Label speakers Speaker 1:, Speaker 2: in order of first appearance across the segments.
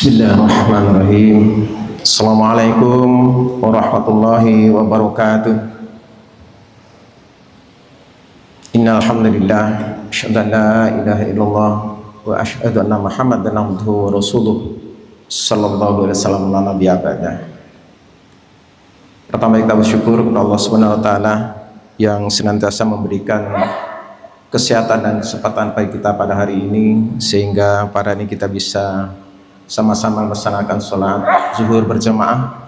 Speaker 1: Bismillahirrahmanirrahim. Assalamualaikum warahmatullahi wabarakatuh. Innal hamdalillah asyhadu an la ilaha illallah wa asyhadu anna Muhammadan abduhu wa rasuluh sallallahu alaihi wasallam la nabiyya ba'da. Pertama kita bersyukur kepada Allah Subhanahu wa taala yang senantiasa memberikan kesehatan dan kesempatan bagi kita pada hari ini, sehingga pada ini kita bisa sama-sama melaksanakan sholat zuhur berjamaah.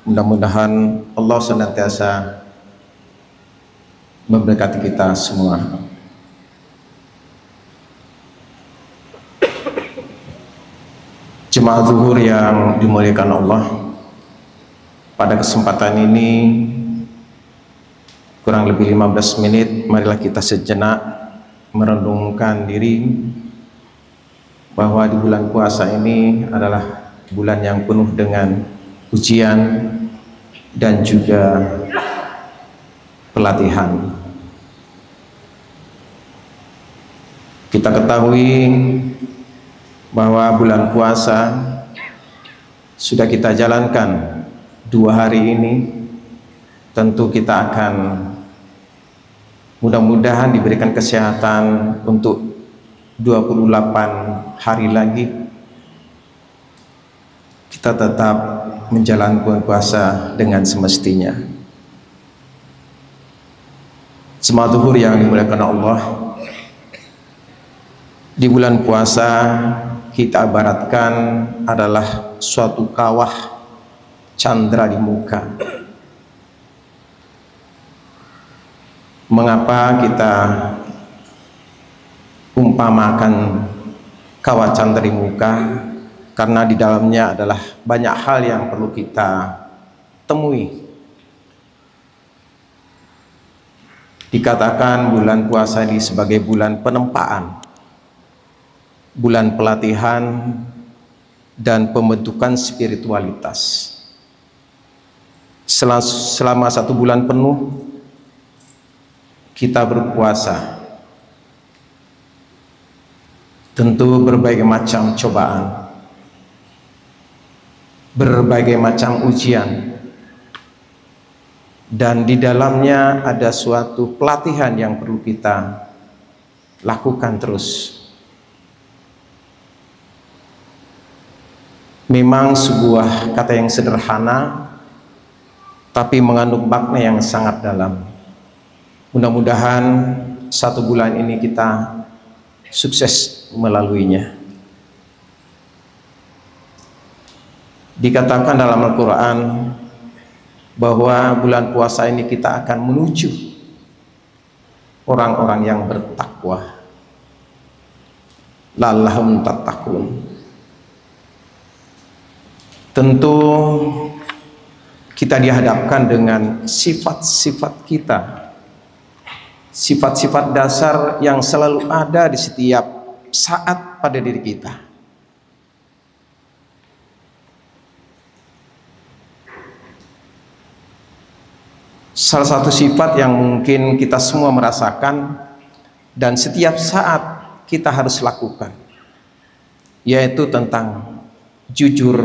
Speaker 1: Mudah-mudahan Allah senantiasa memberkati kita semua. Jemaah zuhur yang dimuliakan Allah, pada kesempatan ini kurang lebih 15 menit marilah kita sejenak merenungkan diri bahwa di bulan puasa ini adalah bulan yang penuh dengan ujian dan juga pelatihan. Kita ketahui bahwa bulan puasa sudah kita jalankan 2 hari ini. Tentu kita akan mudah-mudahan diberikan kesehatan untuk 28 hari lagi kita tetap menjalankan puasa dengan semestinya. Jemaah zuhur yang dimuliakan Allah, di bulan puasa kita ibaratkan adalah suatu kawah candra di muka. Mengapa kita umpamakan kawah candra di muka? Karena di dalamnya adalah banyak hal yang perlu kita temui. Dikatakan bulan puasa ini sebagai bulan penempaan, bulan pelatihan dan pembentukan spiritualitas. Selama 1 bulan penuh kita berpuasa, tentu berbagai macam cobaan, berbagai macam ujian, dan di dalamnya ada suatu pelatihan yang perlu kita lakukan terus. Memang sebuah kata yang sederhana tapi mengandung makna yang sangat dalam. Mudah-mudahan 1 bulan ini kita sukses melaluinya. Dikatakan dalam Al-Quran bahwa bulan puasa ini kita akan menuju orang-orang yang bertakwa, la'allahum tattaqun. Tentu kita dihadapkan dengan sifat-sifat kita, sifat-sifat dasar yang selalu ada di setiap saat pada diri kita. Salah satu sifat yang mungkin kita semua merasakan dan setiap saat kita harus lakukan, yaitu tentang jujur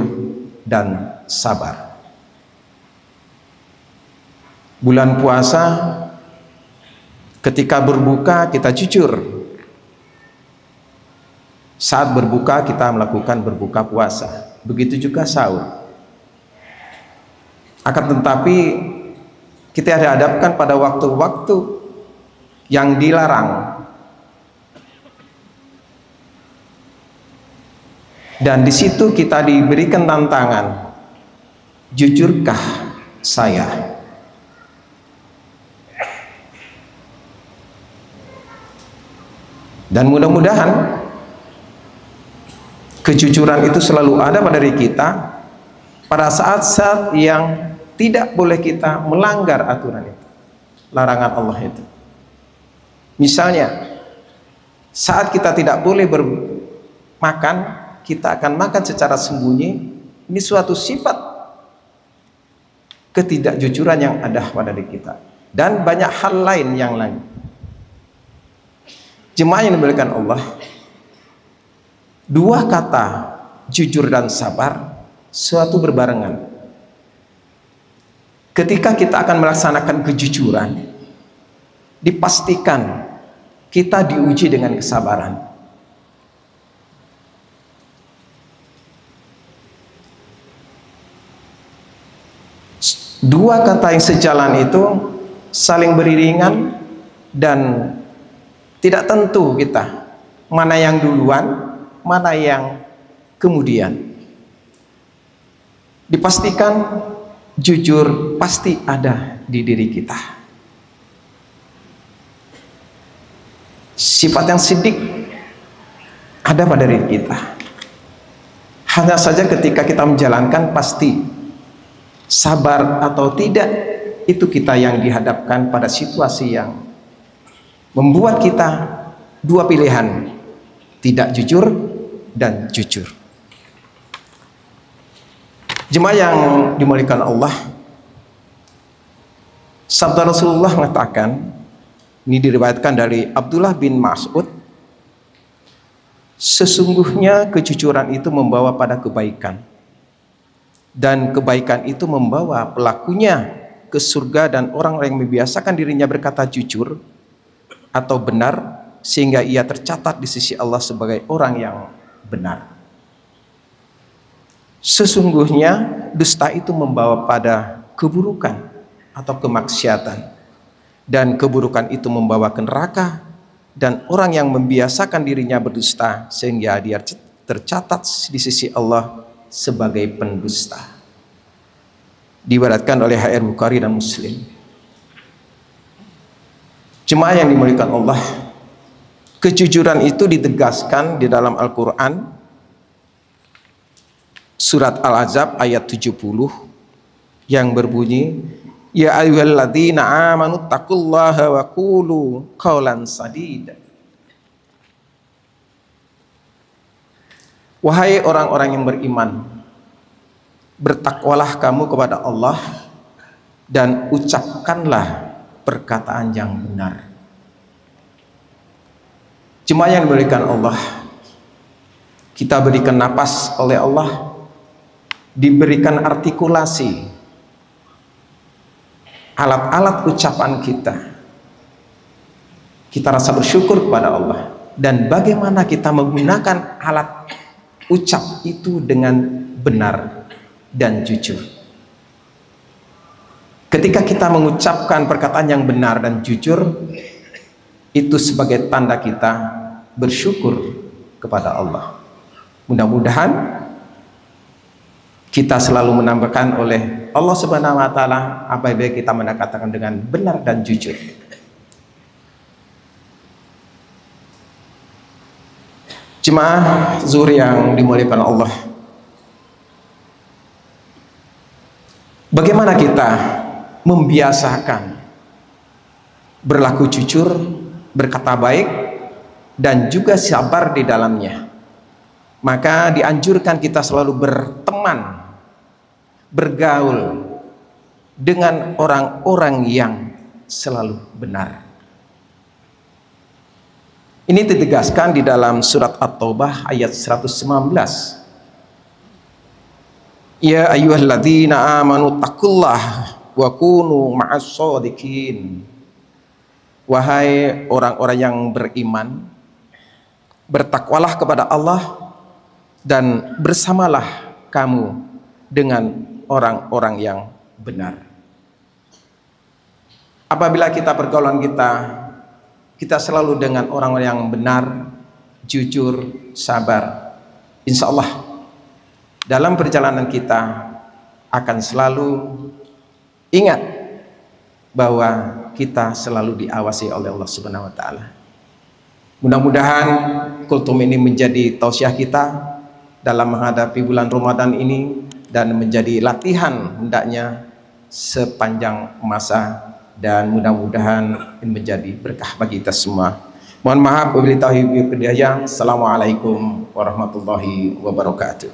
Speaker 1: dan sabar. Bulan puasa, ketika berbuka kita jujur. Saat berbuka kita melakukan berbuka puasa. Begitu juga sahur. Akan tetapi kita dihadapkan pada waktu-waktu yang dilarang. Dan di situ kita diberikan tantangan. Jujurkah saya? Dan mudah-mudahan kejujuran itu selalu ada pada diri kita pada saat-saat yang tidak boleh kita melanggar aturan itu, larangan Allah itu. Misalnya saat kita tidak boleh makan, kita akan makan secara sembunyi. Ini suatu sifat ketidakjujuran yang ada pada diri kita, dan banyak hal lain yang lain. Jemaah yang dimuliakan Allah, 2 kata jujur dan sabar suatu berbarengan. Ketika kita akan melaksanakan kejujuran, dipastikan kita diuji dengan kesabaran. Dua kata yang sejalan itu saling beriringan dan tidak tentu kita mana yang duluan, mana yang kemudian. Dipastikan jujur pasti ada di diri kita. Sifat yang sidik ada pada diri kita. Hanya saja ketika kita menjalankan pasti sabar atau tidak, itu kita yang dihadapkan pada situasi yang membuat kita dua pilihan, tidak jujur dan jujur. Jemaah yang dimuliakan Allah, sabda Rasulullah mengatakan, ini diriwayatkan dari Abdullah bin Mas'ud, sesungguhnya kejujuran itu membawa pada kebaikan, dan kebaikan itu membawa pelakunya ke surga, dan orang-orang yang membiasakan dirinya berkata jujur atau benar sehingga ia tercatat di sisi Allah sebagai orang yang benar. Sesungguhnya dusta itu membawa pada keburukan atau kemaksiatan, dan keburukan itu membawa ke neraka, dan orang yang membiasakan dirinya berdusta sehingga dia tercatat di sisi Allah sebagai pendusta. Diriwayatkan oleh HR Bukhari dan Muslim. Jemaah yang dimuliakan Allah, kejujuran itu ditegaskan di dalam Al-Quran surat Al-Ahzab ayat 70 yang berbunyi, ya ayyuhalladzina amanu taqullaha wa qulu qawlan sadida. Wahai orang-orang yang beriman, bertakwalah kamu kepada Allah dan ucapkanlah perkataan yang benar. Jemaah yang diberikan Allah, kita berikan napas oleh Allah, diberikan artikulasi, alat-alat ucapan kita. Kita rasa bersyukur kepada Allah, dan bagaimana kita menggunakan alat ucap itu dengan benar dan jujur. Ketika kita mengucapkan perkataan yang benar dan jujur, itu sebagai tanda kita bersyukur kepada Allah. Mudah-mudahan kita selalu menambahkan oleh Allah Subhanahu wa taala apabila kita mengatakan dengan benar dan jujur. Jemaah zuhur yang dimuliakan Allah, bagaimana kita membiasakan berlaku jujur, berkata baik, dan juga sabar di dalamnya? Maka dianjurkan kita selalu berteman, bergaul dengan orang-orang yang selalu benar. Ini ditegaskan di dalam surat At-Taubah ayat 119. Ya ayyuhalladzina amanu taqullaha wa kunu ma'as shodiqin. Wahai orang-orang yang beriman, bertakwalah kepada Allah dan bersamalah kamu dengan orang-orang yang benar. Apabila kita pergaulan kita selalu dengan orang-orang yang benar, jujur, sabar, insya Allah dalam perjalanan kita akan selalu ingat bahwa kita selalu diawasi oleh Allah Subhanahu wa taala. Mudah-mudahan kultum ini menjadi tausiah kita dalam menghadapi bulan Ramadan ini, dan menjadi latihan hendaknya sepanjang masa, dan mudah-mudahan ini menjadi berkah bagi kita semua. Mohon maaf wabillahi taufiq wal hidayah. Assalamualaikum warahmatullahi wabarakatuh.